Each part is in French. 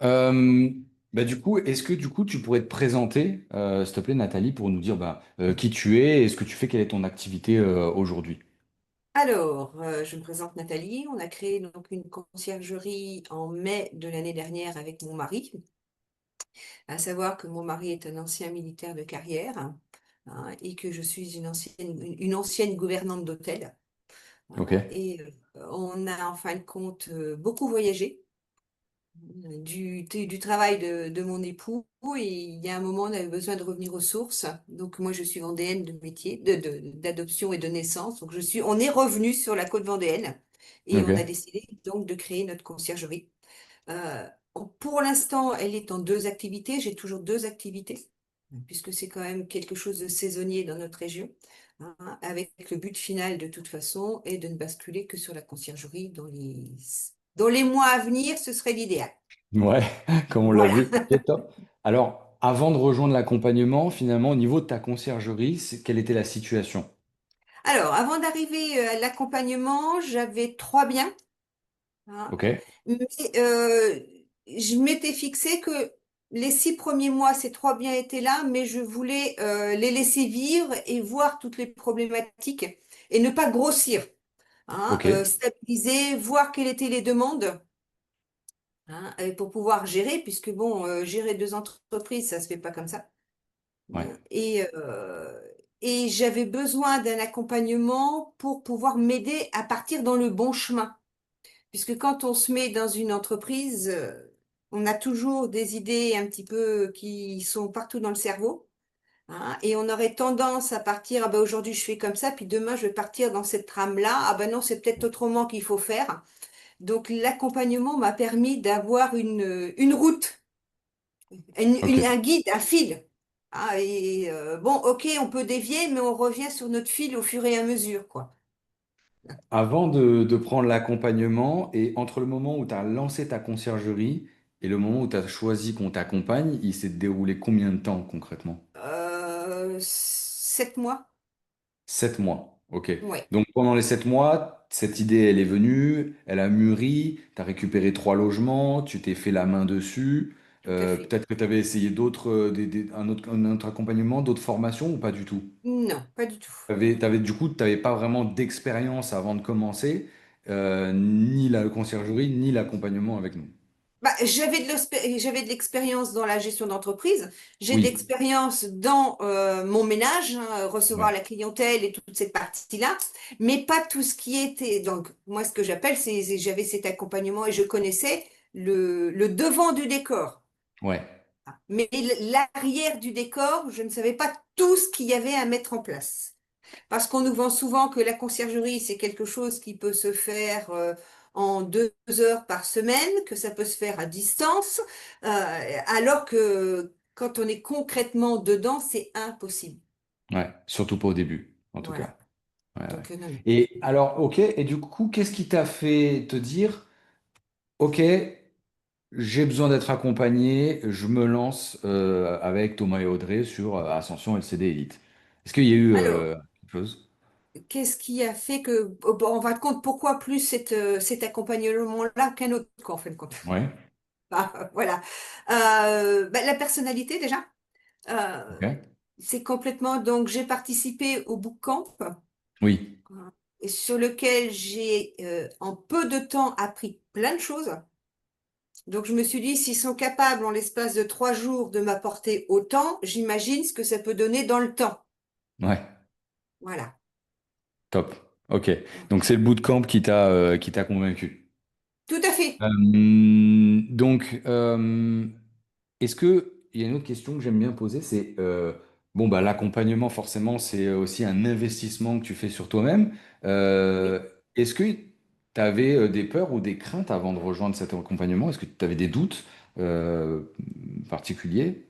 Euh, du coup, est-ce que du coup tu pourrais te présenter, s'il te plaît, Nathalie, pour nous dire qui tu es et ce que tu fais, quelle est ton activité aujourd'hui? Alors, je me présente Nathalie. On a créé donc une conciergerie en mai de l'année dernière avec mon mari. À savoir que mon mari est un ancien militaire de carrière, hein, et que je suis une ancienne gouvernante d'hôtel, Ok. hein. Et on a en fin de compte beaucoup voyagé du travail de mon époux. Et il y a un moment, on avait besoin de revenir aux sources. Donc moi, je suis vendéenne de métier, d'adoption et de naissance. Donc on est revenu sur la côte vendéenne et on a Ok. décidé donc de créer notre conciergerie. Euh, pour l'instant, elle est en deux activités. J'ai toujours deux activités puisque c'est quand même quelque chose de saisonnier dans notre région, hein, avec le but final de toute façon est de ne basculer que sur la conciergerie dans les mois à venir, ce serait l'idéal. Ouais, comme on l'a Voilà. vu. Ok, top. Alors, avant de rejoindre l'accompagnement, finalement, au niveau de ta conciergerie, quelle était la situation? Alors, avant d'arriver à l'accompagnement, j'avais trois biens, hein, Ok. mais je m'étais fixé que les 6 premiers mois, ces trois biens étaient là, mais je voulais les laisser vivre et voir toutes les problématiques et ne pas grossir, hein, Ok. stabiliser, voir quelles étaient les demandes, hein, et pour pouvoir gérer, puisque bon, gérer deux entreprises, ça se fait pas comme ça. Ouais. Et j'avais besoin d'un accompagnement pour pouvoir m'aider à partir dans le bon chemin. Puisque quand on se met dans une entreprise, on a toujours des idées un petit peu qui sont partout dans le cerveau, hein, et on aurait tendance à partir, ah ben aujourd'hui je fais comme ça, puis demain je vais partir dans cette trame-là, ah ben non, c'est peut-être autrement qu'il faut faire. Donc l'accompagnement m'a permis d'avoir une route, Ok. un guide, un fil. Ah, et bon, ok, on peut dévier, mais on revient sur notre fil au fur et à mesure, quoi. Avant de prendre l'accompagnement et entre le moment où tu as lancé ta conciergerie et le moment où tu as choisi qu'on t'accompagne, il s'est déroulé combien de temps concrètement? 7 mois, 7 mois. Ok. ouais, Donc pendant les 7 mois, cette idée, elle est venue, elle a mûri, tu as récupéré 3 logements, tu t'es fait la main dessus. tout à fait. Peut-être que tu avais essayé d'autres, un autre accompagnement, d'autres formations ou pas du tout? Non, pas du tout. Du coup, tu n'avais pas vraiment d'expérience avant de commencer, ni la conciergerie, ni l'accompagnement avec nous. Bah, j'avais de l'expérience dans la gestion d'entreprise, j'ai de Oui. l'expérience dans mon ménage, hein, recevoir Ouais. la clientèle et toute cette partie-là, mais pas tout ce qui était. Donc, moi, ce que j'appelle, j'avais cet accompagnement et je connaissais le devant du décor. Ouais. Mais l'arrière du décor, je ne savais pas tout ce qu'il y avait à mettre en place. Parce qu'on nous vend souvent que la conciergerie, c'est quelque chose qui peut se faire en 2 heures par semaine, que ça peut se faire à distance, alors que quand on est concrètement dedans, c'est impossible. Ouais. Surtout pas au début, en tout Voilà. cas. Ouais, ouais. Donc, non, non. Et alors, ok. Et du coup, qu'est-ce qui t'a fait te dire, ok, j'ai besoin d'être accompagné, je me lance avec Thomas et Audrey sur Ascension LCD Elite. Est-ce qu'il y a eu Alors, quelque chose? qu'est-ce qui a fait que, bon, en fin de compte, pourquoi plus cet accompagnement-là qu'un autre, quoi, en fin de compte? Ouais. Voilà. La personnalité, déjà. Ok. Euh, c'est complètement. Donc, j'ai participé au bootcamp, Oui. et sur lequel j'ai en peu de temps appris plein de choses. Donc, je me suis dit, s'ils sont capables en l'espace de 3 jours de m'apporter autant, j'imagine ce que ça peut donner dans le temps. Ouais. Voilà. Top. Ok. Donc c'est le bootcamp qui t'a convaincu. Tout à fait. Donc, est-ce que il y a une autre question que j'aime bien poser, c'est bon bah l'accompagnement forcément c'est aussi un investissement que tu fais sur toi-même. Oui. Est-ce que tu avais des peurs ou des craintes avant de rejoindre cet accompagnement? Est-ce que tu avais des doutes euh, particuliers?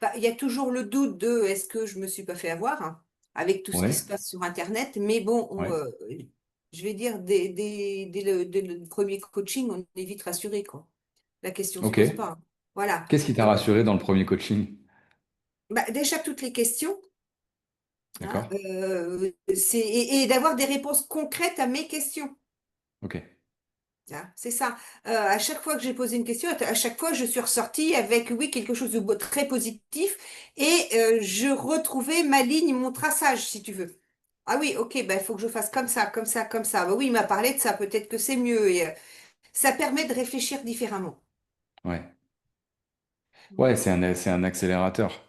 Bah, il y a toujours le doute de est-ce que je me suis pas fait avoir, hein, avec tout ce qui Ouais, se passe sur Internet. Mais bon, ouais. je vais dire, dès le premier coaching, on est vite rassuré, quoi. La question se Ok. pose pas, hein. Voilà. Qu'est-ce qui t'a rassuré dans le premier coaching? Bah, déjà, toutes les questions, hein, D'accord? et d'avoir des réponses concrètes à mes questions. Ok. Hein, c'est ça. À chaque fois que j'ai posé une question, à chaque fois, je suis ressortie avec, oui, quelque chose de très positif et je retrouvais ma ligne, mon traçage, si tu veux. Ah oui, ok, ben, il faut que je fasse comme ça, comme ça, comme ça. Ben oui, il m'a parlé de ça, peut-être que c'est mieux. Et, ça permet de réfléchir différemment. Ouais. Ouais, c'est un accélérateur.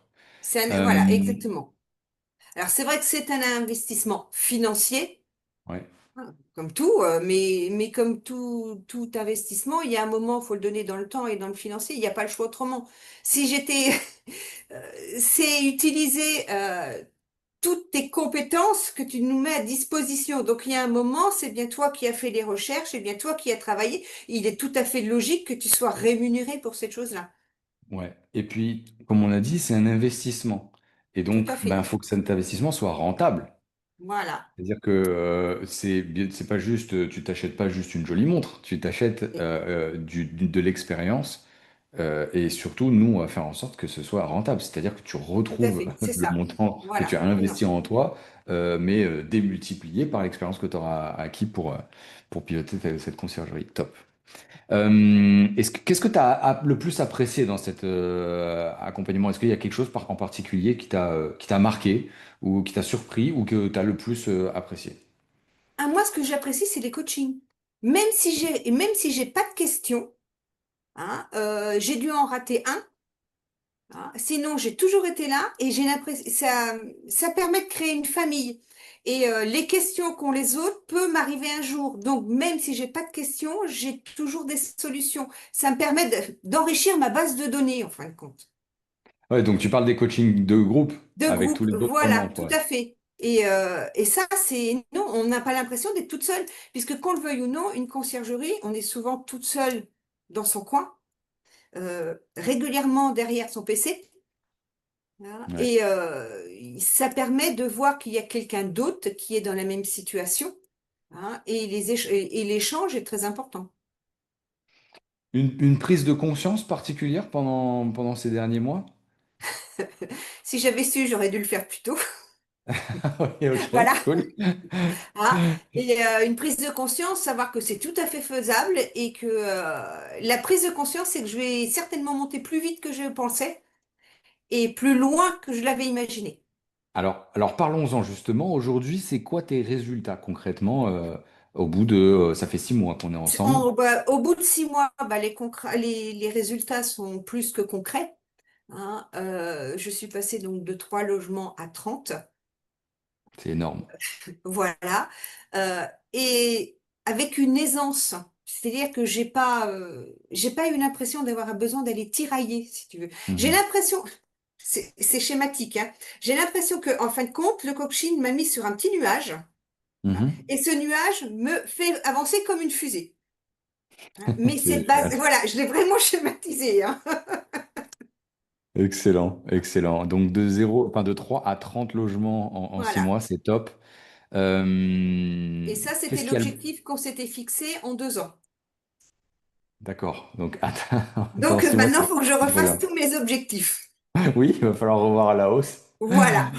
Voilà, Euh, exactement. Alors, c'est vrai que c'est un investissement financier, ouais, hein, comme tout, mais comme tout investissement, il y a un moment, il faut le donner dans le temps et dans le financier, il n'y a pas le choix autrement. Si j'étais, c'est utiliser toutes tes compétences que tu nous mets à disposition. Donc, il y a un moment, c'est bien toi qui as fait les recherches, c'est bien toi qui as travaillé. Il est tout à fait logique que tu sois rémunéré pour cette chose-là. ouais. Et puis, comme on a dit, c'est un investissement. Et Tout donc, à ben, fait. faut que cet investissement soit rentable. Voilà. C'est-à-dire que c'est pas juste, tu t'achètes pas juste une jolie montre, tu t'achètes Et- de l'expérience et surtout, nous, on va faire en sorte que ce soit rentable. C'est-à-dire que tu Tout à retrouves fait. C'est le ça. montant que tu Voilà. as investi en toi, mais démultiplié par l'expérience que tu auras acquis pour piloter cette conciergerie. Top. Qu'est-ce que tu as le plus apprécié dans cet accompagnement? Est-ce qu'il y a quelque chose en particulier qui t'a marqué ou qui t'a surpris ou que tu as le plus apprécié? Ah, moi, ce que j'apprécie, c'est les coachings. Même si j'ai pas de questions, hein, j'ai dû en rater un. Hein. Sinon, j'ai toujours été là et j'ai l'impression ça permet de créer une famille. Et les questions qu'ont les autres peuvent m'arriver un jour. Donc, même si j'ai pas de questions, j'ai toujours des solutions. Ça me permet d'enrichir ma base de données, en fin de compte. Ouais, donc tu parles des coachings de groupe De avec tous groupe, les autres voilà, membres. tout Ouais. à fait. Et ça, c'est... Non, on n'a pas l'impression d'être toute seule, puisque qu'on le veuille ou non, une conciergerie, on est souvent toute seule dans son coin, régulièrement derrière son PC. Voilà. Ouais. Et ça permet de voir qu'il y a quelqu'un d'autre qui est dans la même situation, hein, et l'échange est très important. Une prise de conscience particulière pendant ces derniers mois? Si j'avais su, j'aurais dû le faire plus tôt. Ok, ok, Voilà. cool. Hein. Et une prise de conscience, savoir que c'est tout à fait faisable et que la prise de conscience, c'est que je vais certainement monter plus vite que je pensais et plus loin que je l'avais imaginé. Alors parlons-en justement. Aujourd'hui, c'est quoi tes résultats concrètement au bout de... ça fait 6 mois qu'on est ensemble. Bah, au bout de 6 mois, bah, les résultats sont plus que concrets. Hein. Je suis passée donc de 3 logements à 30. C'est énorme. Voilà. Et avec une aisance. C'est-à-dire que j'ai pas eu l'impression d'avoir besoin d'aller tirailler, si tu veux. J'ai Mhm. l'impression, c'est schématique, hein. J'ai l'impression que, en fin de compte, le coaching m'a mis sur un petit nuage, hein, Mhm. et ce nuage me fait avancer comme une fusée. Hein. Mais c'est C'est base, génial. voilà, je l'ai vraiment schématisé, hein. Excellent, excellent. Donc de zéro, enfin de 3 à 30 logements en six Voilà. mois, c'est top. Et ça, c'était Qu'est-ce qu'il y a l'objectif qu'on s'était fixé en 2 ans. D'accord. Donc attends, Donc 6 mois, maintenant, il faut que je c'est pas refasse grave. tous mes objectifs. Oui, il va falloir revoir à la hausse. Voilà.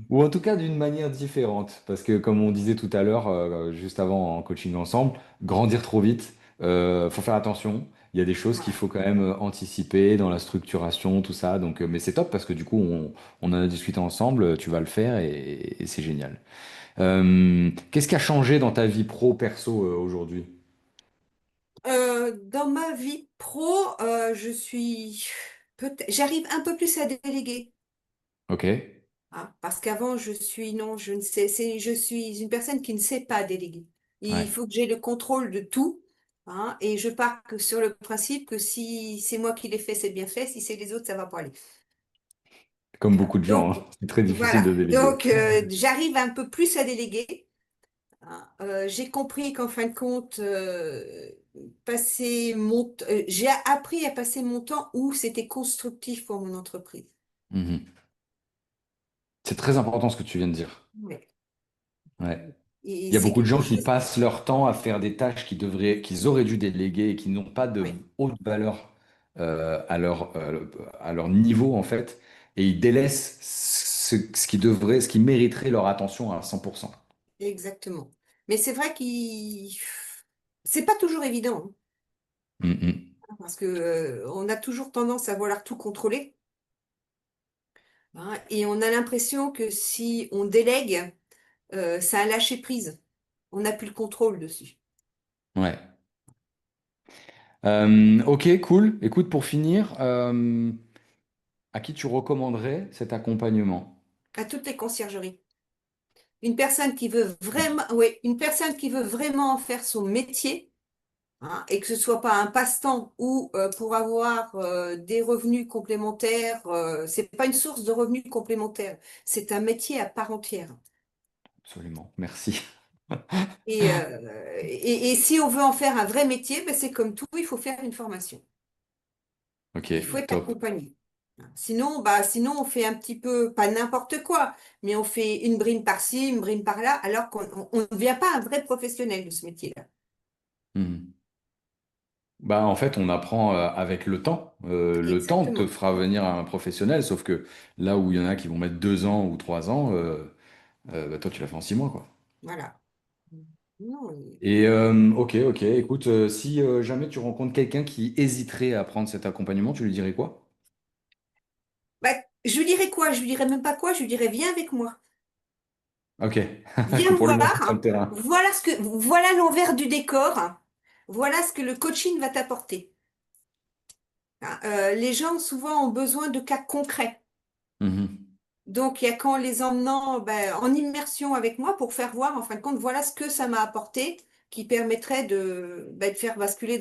Ou en tout cas d'une manière différente. Parce que comme on disait tout à l'heure, juste avant en coaching ensemble, grandir trop vite, faut faire attention. Il y a des choses qu'il Voilà. faut quand même anticiper dans la structuration, tout ça. Donc, mais c'est top parce que du coup, on en a discuté ensemble, tu vas le faire et c'est génial. Qu'est-ce qui a changé dans ta vie pro, perso, aujourd'hui? Dans ma vie pro, j'arrive un peu plus à déléguer. Ok. Hein, parce qu'avant, non, je ne sais, je suis une personne qui ne sait pas déléguer. Il Ouais. faut que j'ai le contrôle de tout. Hein, et je pars que sur le principe que si c'est moi qui l'ai fait, c'est bien fait. Si c'est les autres, ça va pas aller. Comme beaucoup de gens, Donc, hein. C'est très difficile voilà. de déléguer. Donc, j'arrive un peu plus à déléguer. Hein. J'ai compris qu'en fin de compte, j'ai appris à passer mon temps où c'était constructif pour mon entreprise. Mhm. C'est très important ce que tu viens de dire. Ouais. Ouais. Et Il y a c'est beaucoup de gens quelque qui chose. passent leur temps à faire des tâches qu'ils auraient dû déléguer et qui n'ont pas de Oui, haute valeur à leur niveau, en fait, et ils délaissent ce qui mériterait leur attention à 100%. exactement. Mais c'est vrai qu'il C'est pas toujours évident, Mhm. hein, parce que, on a toujours tendance à vouloir tout contrôler, hein, et on a l'impression que si on délègue, c'est un lâcher prise. On n'a plus le contrôle dessus. Ouais. Ok, cool. Écoute, pour finir, à qui tu recommanderais cet accompagnement? À toutes les conciergeries. Une personne qui veut vraiment, oui, une personne qui veut vraiment en faire son métier, hein, et que ce soit pas un passe-temps ou pour avoir des revenus complémentaires, c'est pas une source de revenus complémentaires, c'est un métier à part entière. Absolument. Merci. Et si on veut en faire un vrai métier, ben c'est comme tout, il faut faire une formation. Ok, Il faut être top. accompagné. Sinon, sinon, on fait un petit peu, pas n'importe quoi, mais on fait une brine par-ci, une brine par-là, alors qu'on ne devient pas un vrai professionnel de ce métier-là. Mhm. Bah, en fait, on apprend avec le temps. Le temps te Exactement. fera venir un professionnel, sauf que là où il y en a qui vont mettre 2 ans ou 3 ans, bah, toi, tu l'as fait en 6 mois, quoi. Voilà. Non, Et ok, ok. Écoute, si jamais tu rencontres quelqu'un qui hésiterait à prendre cet accompagnement, tu lui dirais quoi? bah, je lui dirais quoi? Je lui dirais même pas quoi, je lui dirais viens avec moi. Ok, Viens pour lui voir, montrer sur le hein. terrain. Voilà l'envers du décor, hein. Voilà ce que le coaching va t'apporter, hein. Les gens souvent ont besoin de cas concrets. Mhm. Donc, il y a qu'en les emmenant en immersion avec moi pour faire voir, en fin de compte, voilà ce que ça m'a apporté, qui permettrait de faire basculer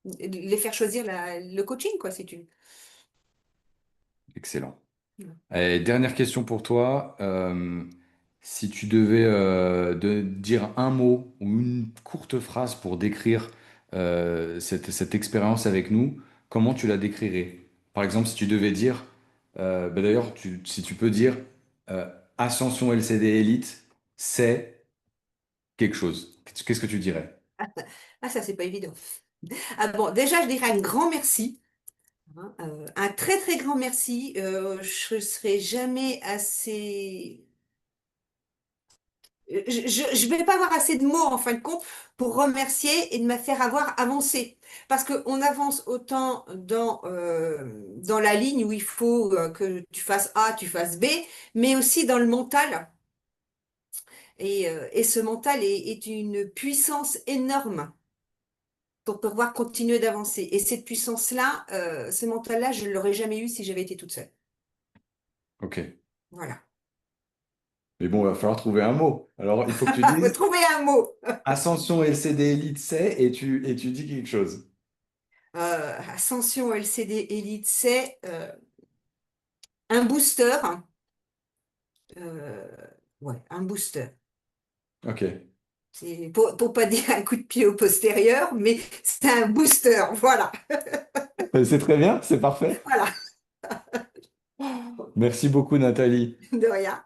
les faire choisir le coaching, quoi, si tu Excellent. veux. Et dernière question pour toi. Si tu devais dire un mot ou une courte phrase pour décrire cette expérience avec nous, comment tu la décrirais? Par exemple, si tu devais dire, bah d'ailleurs, si tu peux dire euh, Ascension LCD Elite, c'est quelque chose. Qu'est-ce que tu dirais? Ah, ça, c'est pas évident. Ah bon, déjà, je dirais un grand merci, hein, un très, très grand merci. Je ne serai jamais assez. Je vais pas avoir assez de mots, en fin de compte, pour remercier et de me faire avoir avancé. Parce qu'on avance autant dans la ligne où il faut que tu fasses A, tu fasses B, mais aussi dans le mental. Et ce mental est une puissance énorme pour pouvoir continuer d'avancer. Et cette puissance-là, ce mental-là, je ne l'aurais jamais eu si j'avais été toute seule. Ok. Voilà. Mais bon, il va falloir trouver un mot. Alors, il faut que tu Faut dises trouver un mot. Ascension LCD Elite, c'est, et tu dis quelque chose. Ascension LCD Elite, c'est un booster. Euh, ouais, un booster. Ok. C'est pour pas dire un coup de pied au postérieur, mais c'est un booster. Voilà. C'est très bien, c'est parfait. Voilà. Merci beaucoup, Nathalie. De rien.